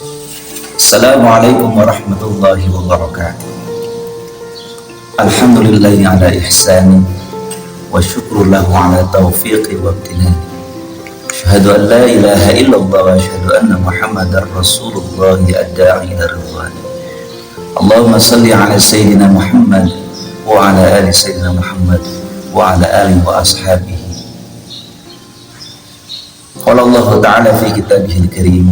Assalamualaikum warahmatullahi wabarakatuh. Alhamdulillahi ala ihsani wa syukru lahu ala taufiqi wa ibtinani. Asyhadu an la ilaha illallah wa asyhadu anna Muhammadar Rasulullah ad-da'i ila ridwan. Allahumma salli ala sayyidina Muhammad wa ala ali sayyidina Muhammad wa ala alihi wa ashabihi. Qala Allah ta'ala fi kitabihil karim.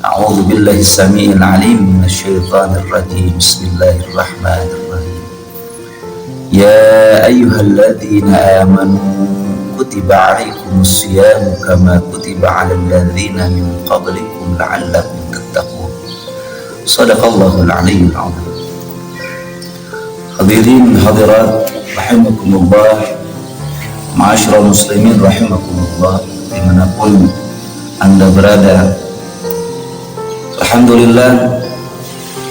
A'udzu billahi as-sami'il 'alim minasy syaithanir rajim. Bismillahirrahmanirrahim. Ya ayyuhalladzina amanu kutiba 'alaikumus syiyamu kama kutiba 'alal ladzina min qablikum la'allakum tattaqun. Shadaqallahul 'aliyyul 'azim. Hadirin hadirat rahimakumullah, ma'asyiral muslimin rahimakumullah, dimanapun Anda berada. Alhamdulillah,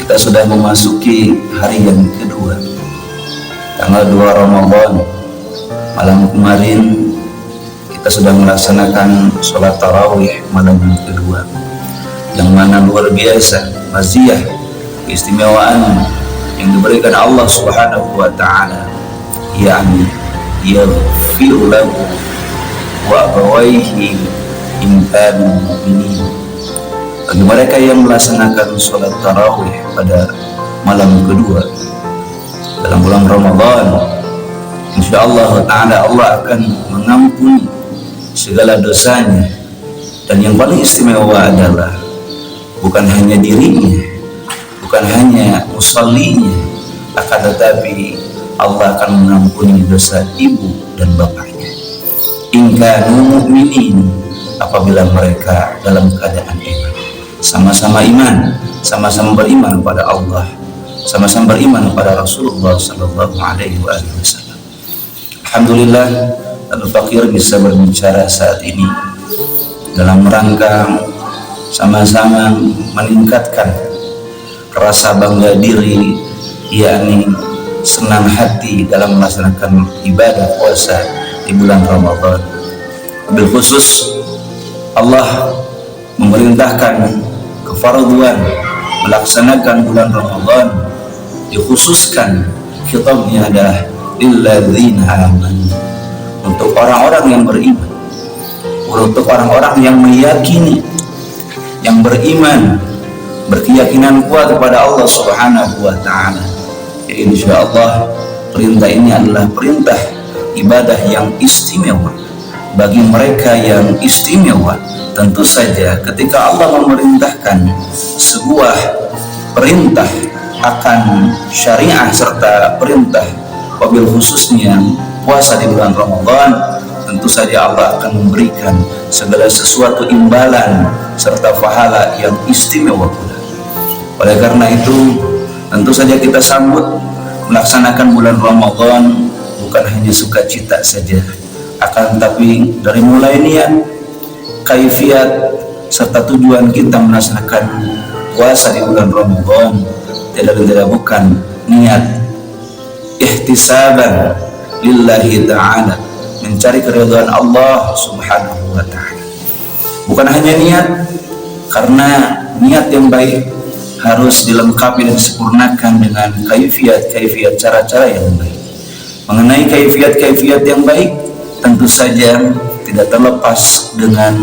kita sudah memasuki hari yang kedua, tanggal 2 Ramadan. Malam kemarin kita sudah melaksanakan sholat tarawih malam yang kedua, yang mana luar biasa maziyah, keistimewaan yang diberikan Allah Subhanahu wa ta'ala, yakni yaghfiru lahu wa abawaihi in kanu mu'minin. Bagi mereka yang melaksanakan sholat tarawih pada malam kedua dalam bulan Ramadan, insyaallah ta'ala Allah akan mengampuni segala dosanya. Dan yang paling istimewa adalah bukan hanya dirinya, bukan hanya musallinya, akan tetapi Allah akan mengampuni dosa ibu dan bapaknya, in kanu mu'minin, apabila mereka dalam keadaan iman. Sama-sama iman, sama-sama beriman pada Allah, sama-sama beriman pada Rasulullah sallallahu alaihi wasallam. Alhamdulillah, Al-Fakir bisa berbicara saat ini dalam rangka sama-sama meningkatkan rasa bangga diri, yakni senang hati dalam melaksanakan ibadah puasa di bulan Ramadan. Bil khusus Allah memerintahkan kefarduan melaksanakan bulan Ramadan, dikhususkan khitabnya adalah lilladzina amanu, untuk orang-orang yang beriman, untuk orang-orang yang meyakini, yang beriman, berkeyakinan kuat kepada Allah Subhanahu wa ta'ala. Insyaallah perintah ini adalah perintah ibadah yang istimewa bagi mereka yang istimewa. Tentu saja ketika Allah memerintahkan sebuah perintah akan syariah serta perintah wabil khususnya puasa di bulan Ramadan, tentu saja Allah akan memberikan segala sesuatu imbalan serta pahala yang istimewa pula. Oleh karena itu, tentu saja kita sambut melaksanakan bulan Ramadan bukan hanya sukacita saja, akan tetapi dari mulai niat, kaifiat serta tujuan kita melaksanakan puasa di bulan Ramadan tidak bukan niat ihtisaban lillahi ta'ala, mencari keridhaan Allah Subhanahu wa ta'ala. Bukan hanya niat, karena niat yang baik harus dilengkapi dan disempurnakan dengan kaifiat cara-cara yang baik. Mengenai kaifiat yang baik, tentu saja tidak terlepas dengan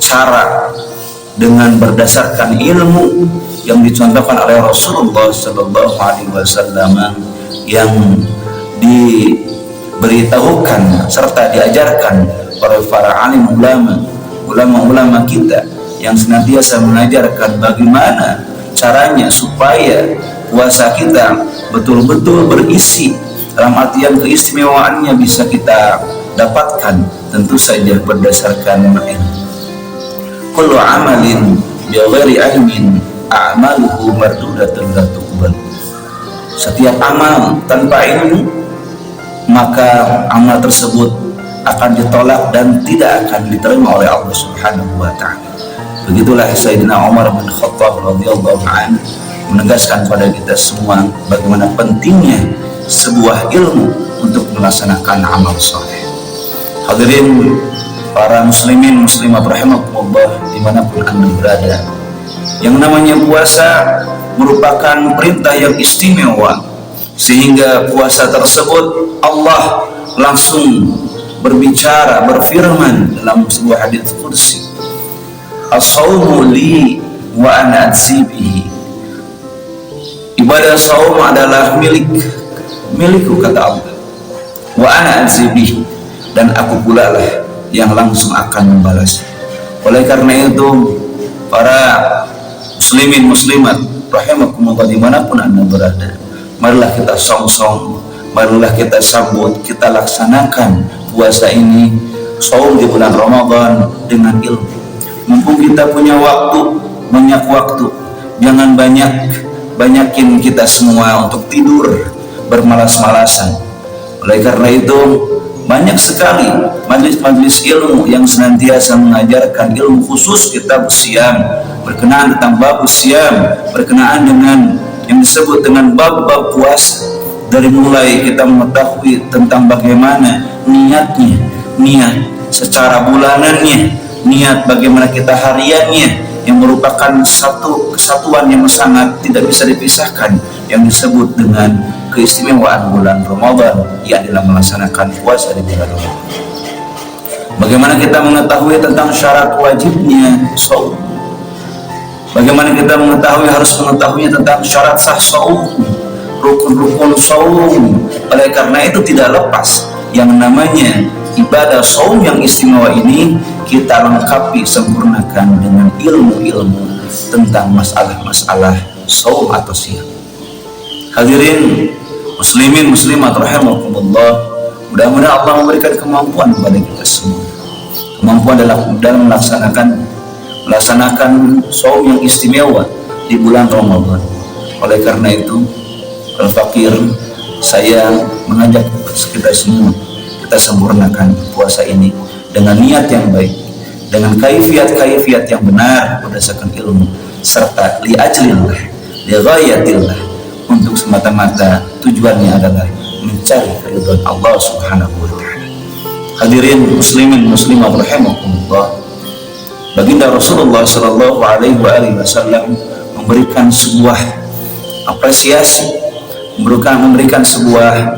cara, dengan berdasarkan ilmu yang dicontohkan oleh Rasulullah sallallahu alaihi wasallam, yang diberitahukan serta diajarkan oleh para alim ulama kita yang senantiasa mengajarkan bagaimana caranya supaya puasa kita betul-betul berisi, dalam artian keistimewaannya bisa kita dapatkan tentu saja berdasarkan ilmu. Kullu amalin bi ghairi ilmin a'maluhu mardudatun la tuqbal. Setiap amal tanpa ilmu, maka amal tersebut akan ditolak dan tidak akan diterima oleh Allah Subhanahu wa ta'ala. Begitulah Sayyidina Umar bin Khattab radhiyallahu anhu menegaskan pada kita semua bagaimana pentingnya sebuah ilmu untuk melaksanakan amal soleh. Hadirin para muslimin muslimah rahimakumullah dimanapun Anda berada, Yang namanya puasa merupakan perintah yang istimewa, sehingga puasa tersebut Allah langsung berbicara, berfirman dalam sebuah hadits qudsi, as-shaumu li wa ana ajzi bihi. Ibadah saum adalah milikku, kata Allah, wa ana ajzi bihi, dan aku pula lah yang langsung akan membalas. Oleh karena itu, para muslimin muslimat rahimakumullah dimanapun anda berada, marilah kita song-song, marilah kita sambut, kita laksanakan puasa ini, saum di bulan Ramadan dengan ilmu. Mumpung kita punya waktu, banyak waktu, jangan banyakin kita semua untuk tidur bermalas-malasan. Oleh karena itu, banyak sekali majlis-majlis ilmu yang senantiasa mengajarkan ilmu khusus kitab siam, berkenaan tentang bab siam, berkenaan dengan yang disebut dengan bab-bab puasa. Dari mulai kita mengetahui tentang bagaimana niat secara bulanannya, niat bagaimana kita hariannya, yang merupakan satu kesatuan yang sangat tidak bisa dipisahkan, yang disebut dengan keistimewaan bulan Ramadan, yang dalam melaksanakan puasa di bulan Ramadan. Bagaimana kita mengetahui tentang syarat wajibnya saum, bagaimana kita harus mengetahui tentang syarat sah saum, rukun-rukun saum. Oleh karena itu tidak lepas yang namanya ibadah saum yang istimewa ini kita lengkapi, sempurnakan dengan ilmu-ilmu tentang masalah-masalah saum atau siam. Hadirin muslimin muslimat rahimakumullah, mudah-mudahan Allah memberikan kemampuan kepada kita semua, kemampuan dalam melaksanakan saum yang istimewa di bulan Ramadan. Oleh karena itu, al-fakir, saya mengajak kita semua, kita sempurnakan puasa ini dengan niat yang baik, dengan kaifiat yang benar berdasarkan ilmu, serta li'ajlillah, lighayatillah, untuk semata-mata tujuannya adalah mencari keridhaan Allah Subhanahu wa ta'ala. Hadirin muslimin muslimat rahimakumullah, baginda Rasulullah sallallahu alaihi wasallam memberikan sebuah apresiasi, memberikan sebuah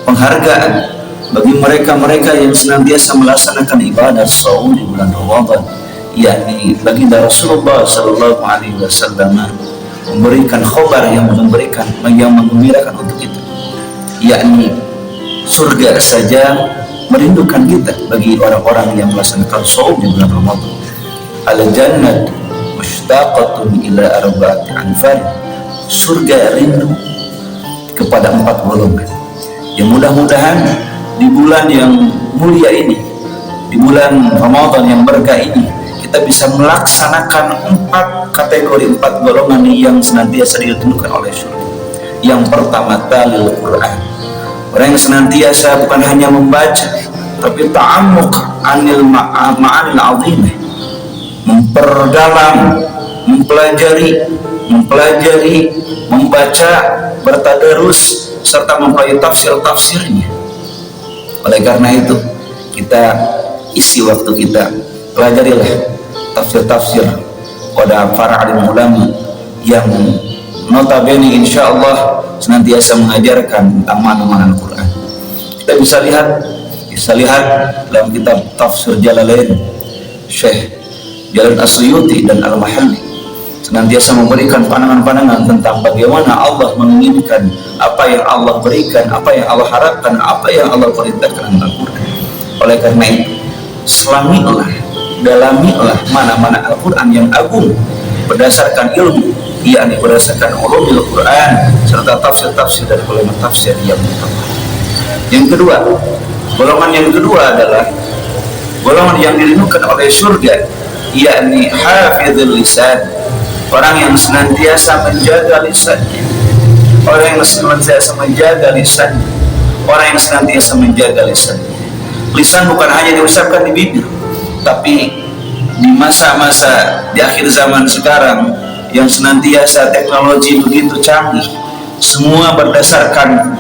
penghargaan bagi mereka-mereka yang senantiasa melaksanakan ibadah saum di bulan Ramadan, yakni baginda Rasulullah sallallahu alaihi wasallam memberikan khabar yang menggembirakan untuk kita, yakni surga saja merindukan kita bagi orang-orang yang melaksanakan saum di bulan Ramadan. Al-jannah mushtaqatun ila arba'ati anfar, surga rindu kepada 4 golongan. Yang mudah-mudahan di bulan yang mulia ini, di bulan Ramadan yang berkah ini, kita bisa melaksanakan 4 kategori, 4 golongan yang senantiasa ditentukan oleh surga. Yang pertama, talil Quran, orang yang senantiasa bukan hanya membaca, tapi ta'ammuq anil ma'anil azimah, memperdalam, mempelajari, membaca, bertadarus, serta mempelajari tafsir-tafsirnya. Oleh karena itu, kita isi waktu kita, pelajarilah tafsir-tafsir pada para alim ulama yang notabene insya Allah senantiasa mengajarkan tentang makna Al-Quran. Kita bisa lihat dalam kitab tafsir Jalalain, Syekh Jalal As-Suyuti dan Al-Mahalli senantiasa memberikan pandangan-pandangan tentang bagaimana Allah menginginkan, apa yang Allah berikan, apa yang Allah harapkan, apa yang Allah perintahkan dalam Al-Quran. Oleh karena itu, selamilah, dalamilah mana-mana Al-Quran yang agung berdasarkan ilmu, yakni berdasarkan ulumul Quran serta tafsir-tafsir dari ulama tafsir yang utama. Yang kedua, golongan yang kedua adalah golongan yang dirindukan oleh surga, yakni hafizul lisan, orang yang senantiasa menjaga lisannya, orang yang senantiasa menjaga lisannya, orang yang senantiasa menjaga lisannya. Lisan bukan hanya diucapkan di bibir, tapi di masa-masa di akhir zaman sekarang yang senantiasa teknologi begitu canggih, semua berdasarkan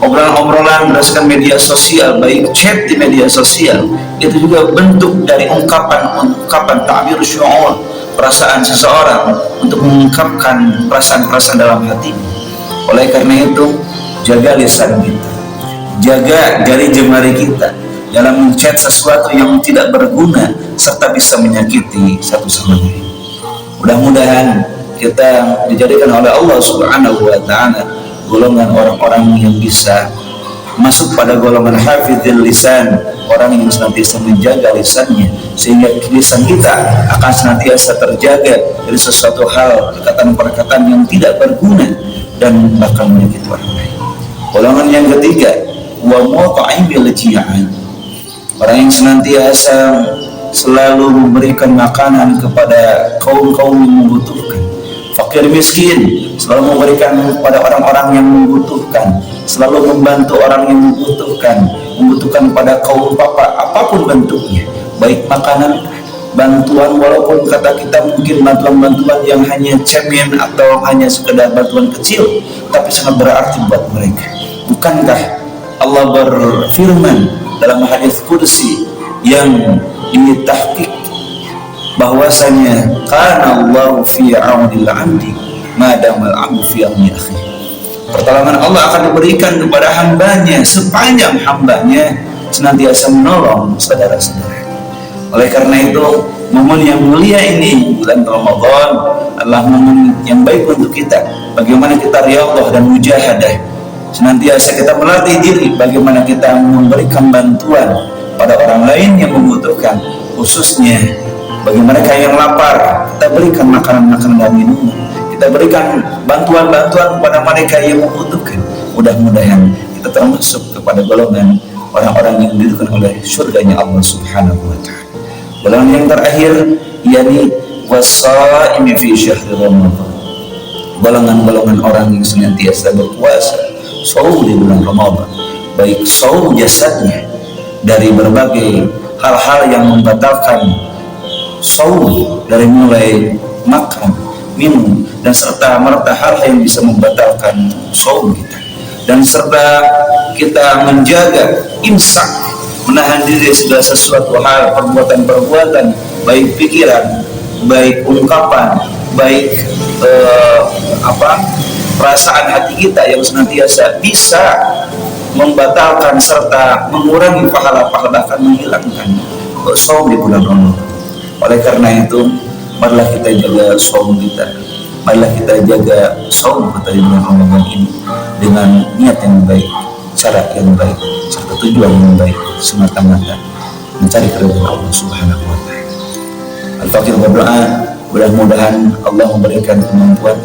obrolan-obrolan berdasarkan media sosial, baik chat di media sosial, itu juga bentuk dari ungkapan ta'bir syu'ur, perasaan seseorang, untuk mengungkapkan perasaan-perasaan dalam hatinya. Oleh karena itu, jaga lisan kita, jaga jari jemari kita dalam mencet sesuatu yang tidak berguna serta bisa menyakiti satu sama lain. Mudah-mudahan kita dijadikan oleh Allah Subhanahu wa Ta'ala golongan orang-orang yang bisa masuk pada golongan hafizil lisan, orang yang senantiasa menjaga lisannya, sehingga lisan kita akan senantiasa terjaga dari sesuatu hal, perkataan-perkataan yang tidak berguna dan bahkan menyakiti orang lain. Golongan yang ketiga, wa mut'imil ji'an, orang yang senantiasa selalu memberikan makanan kepada kaum-kaum yang membutuhkan, fakir miskin, selalu memberikan kepada orang-orang yang membutuhkan, selalu membantu orang yang membutuhkan pada kaum papa apapun bentuknya, baik makanan, bantuan, walaupun kata kita mungkin bantuan-bantuan yang hanya cemen atau hanya sekedar bantuan kecil, tapi sangat berarti buat mereka. Bukankah Allah berfirman dalam hadis qudsi yang ditahqiq bahwasanya kana Allahu fi aunil 'abdi ma damal 'abdu fi auni akhihi, pertolongan Allah akan diberikan kepada hambanya sepanjang hambanya senantiasa menolong saudara-saudara. Oleh karena itu, momen yang mulia ini, bulan Ramadan, adalah momen yang baik untuk kita. Bagaimana kita riyadhah dan mujahadah, senantiasa kita melatih diri bagaimana kita memberikan bantuan pada orang lain yang membutuhkan, khususnya bagi mereka yang lapar, kita berikan makanan-makanan dan minuman, kita berikan bantuan-bantuan kepada mereka yang membutuhkan. Mudah-mudahan kita termasuk kepada golongan orang-orang yang didudukkan oleh surganya Allah Subhanahu wa Ta'ala. Golongan yang terakhir, yakni wasaimi fi syahri Ramadan, golongan-golongan orang yang senantiasa berpuasa saum di bulan Ramadan, baik saum jasadnya dari berbagai hal-hal yang membatalkan saum, dari mulai makan, minum, dan serta merta hal yang bisa membatalkan saum kita, dan serta kita menjaga imsak, menahan diri segala sesuatu hal, perbuatan-perbuatan, baik pikiran, baik ungkapan, baik perasaan hati kita yang senantiasa bisa membatalkan serta mengurangi pahala-pahala, akan menghilangkan saum di bulan Ramadan. Oleh karena itu, marilah kita jaga saum kita, marilah kita jaga saum kita di bulan Ramadan ini dengan niat yang baik, cara yang baik, serta tujuan yang baik, semata-mata mencari keridhaan Allah Subhanahu wa Ta'ala. Al-Fakir berdoa, mudah-mudahan Allah memberikan kemampuan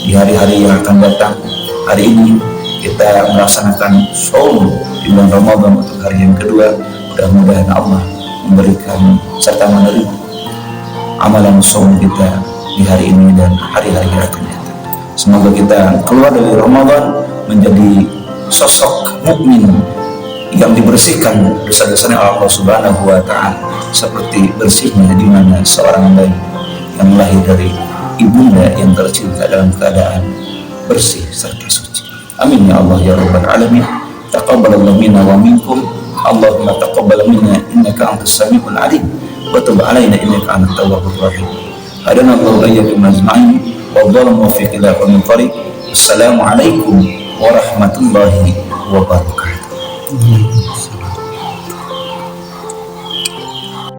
di hari-hari yang akan datang. Hari ini kita melaksanakan saum di bulan Ramadan untuk hari yang kedua. Mudah-mudahan Allah memberikan serta menerima amalan saum kita di hari ini dan hari-hari yang akan datang. Semoga kita keluar dari Ramadan menjadi sosok mukmin yang dibersihkan dosa-dosanya Allah Subhanahu wa Ta'ala, seperti bersihnya di mana seorang bayi yang lahir dari ibunda yang tercinta dalam keadaan bersih serta suci. Amin ya Allah ya Rabbal Alamin. Taqabbalallahu minna wa minkum. Allahumma taqabbal minna innaka antas samiul alim wa tub alaina innaka antat tawwabur rahim. Hadana Allahu iyyakum ajma'in wa dhalama fi khilafin tariq. Assalamu alaikum warahmatullahi wabarakatuh.